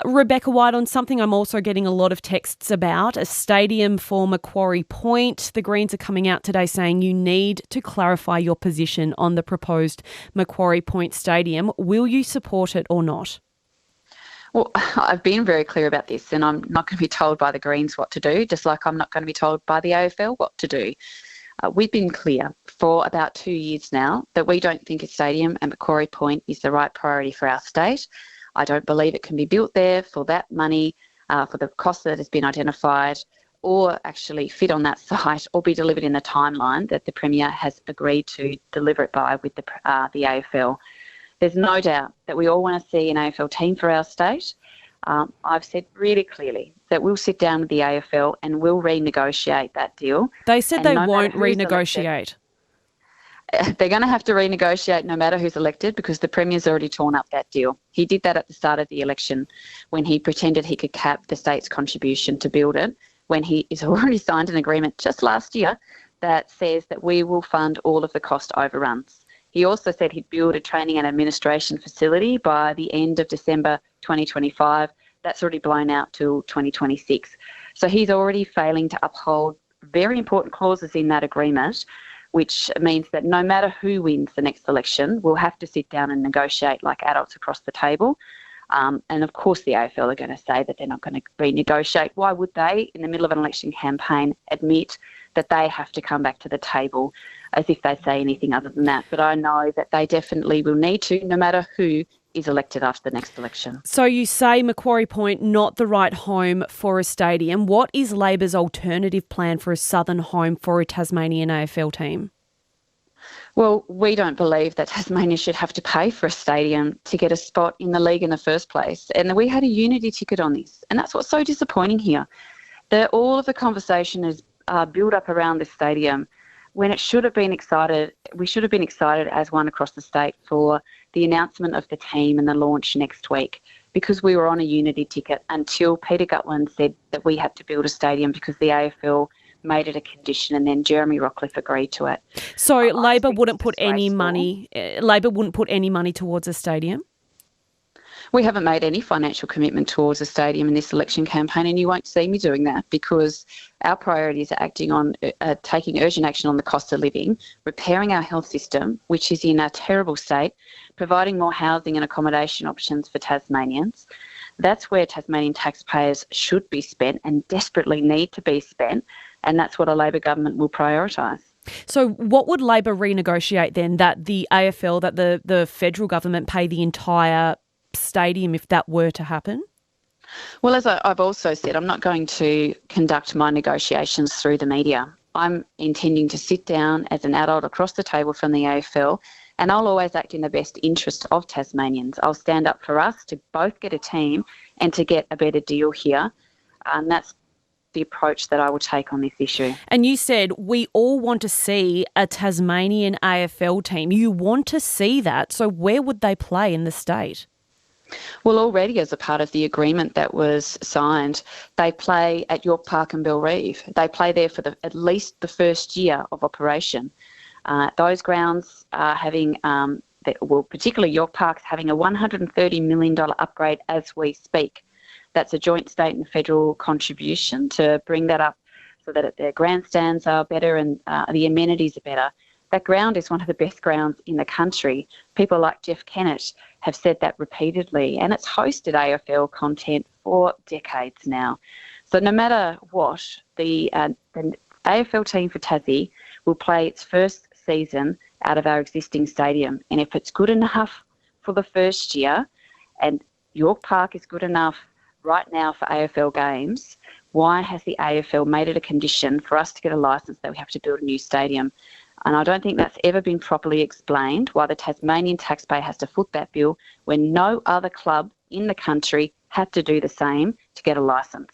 Rebecca White, on something I'm also getting a lot of texts about, a stadium for Macquarie Point. The Greens are coming out today saying you need to clarify your position on the proposed Macquarie Point Stadium. Will you support it or not? Well, I've been very clear about this, and I'm not going to be told by the Greens what to do, just like I'm not going to be told by the AFL what to do. We've been clear for about 2 years now that we don't think a stadium at Macquarie Point is the right priority for our state. I don't believe it can be built there for that money, for the cost that has been identified, or actually fit on that site or be delivered in the timeline that the Premier has agreed to deliver it by with the AFL. There's no doubt that we all want to see an AFL team for our state. I've said really clearly that we'll sit down with the AFL and we'll renegotiate that deal. They said they won't renegotiate. They're going to have to renegotiate no matter who's elected because the Premier's already torn up that deal. He did that at the start of the election when he pretended he could cap the state's contribution to build it, when he has already signed an agreement just last year that says that we will fund all of the cost overruns. He also said he'd build a training and administration facility by the end of December 2025. That's already blown out till 2026. So he's already failing to uphold very important clauses in that agreement, which means that no matter who wins the next election, we'll have to sit down and negotiate like adults across the table. And of course the AFL are going to say that they're not going to renegotiate. Why would they, in the middle of an election campaign, admit that they have to come back to the table as if they say anything other than that? But I know that they definitely will need to, no matter who is elected after the next election. So you say Macquarie Point not the right home for a stadium. What is Labor's alternative plan for a southern home for a Tasmanian AFL team? Well, we don't believe that Tasmania should have to pay for a stadium to get a spot in the league in the first place. And we had a unity ticket on this. And that's what's so disappointing here. That all of the conversation is built up around this stadium when it should have been excited. We should have been excited as one across the state for the announcement of the team and the launch next week, because we were on a unity ticket until Peter Gutland said that we had to build a stadium because the AFL made it a condition, and then Jeremy Rockcliffe agreed to it. So Labor wouldn't put any money. Labor wouldn't put any money towards a stadium. We haven't made any financial commitment towards a stadium in this election campaign, and you won't see me doing that because our priorities are acting on taking urgent action on the cost of living, repairing our health system, which is in a terrible state, providing more housing and accommodation options for Tasmanians. That's where Tasmanian taxpayers should be spent and desperately need to be spent, and that's what a Labor government will prioritise. So what would Labor renegotiate then, that the AFL, that the federal government pay the entire stadium if that were to happen? Well, as I've also said, I'm not going to conduct my negotiations through the media. I'm intending to sit down as an adult across the table from the AFL, and I'll always act in the best interest of Tasmanians. I'll stand up for us to both get a team and to get a better deal here, and that's the approach that I will take on this issue. And you said we all want to see a Tasmanian AFL team. You want to see that, so where would they play in the state? Well, already as a part of the agreement that was signed, they play at York Park and Bellerive. They play there for at least the first year of operation. Those grounds are having, particularly York Park's having a $130 million upgrade as we speak. That's a joint state and federal contribution to bring that up so that their grandstands are better and the amenities are better. That ground is one of the best grounds in the country. People like Jeff Kennett have said that repeatedly, and it's hosted AFL content for decades now. So no matter what, the AFL team for Tassie will play its first season out of our existing stadium. And if it's good enough for the first year, and York Park is good enough right now for AFL games, why has the AFL made it a condition for us to get a licence that we have to build a new stadium? And I don't think that's ever been properly explained, why the Tasmanian taxpayer has to foot that bill when no other club in the country had to do the same to get a licence.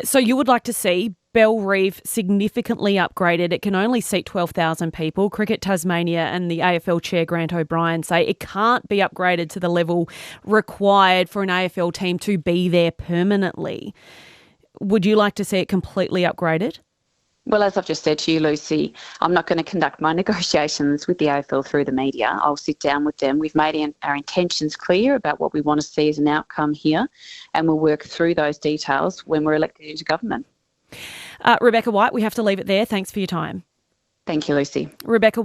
So you would like to see Bellerive significantly upgraded. It can only seat 12,000 people. Cricket Tasmania and the AFL chair Grant O'Brien say it can't be upgraded to the level required for an AFL team to be there permanently. Would you like to see it completely upgraded? Well, as I've just said to you, Lucy, I'm not going to conduct my negotiations with the AFL through the media. I'll sit down with them. We've made our intentions clear about what we want to see as an outcome here, and we'll work through those details when we're elected into government. Rebecca White, we have to leave it there. Thanks for your time. Thank you, Lucy. Rebecca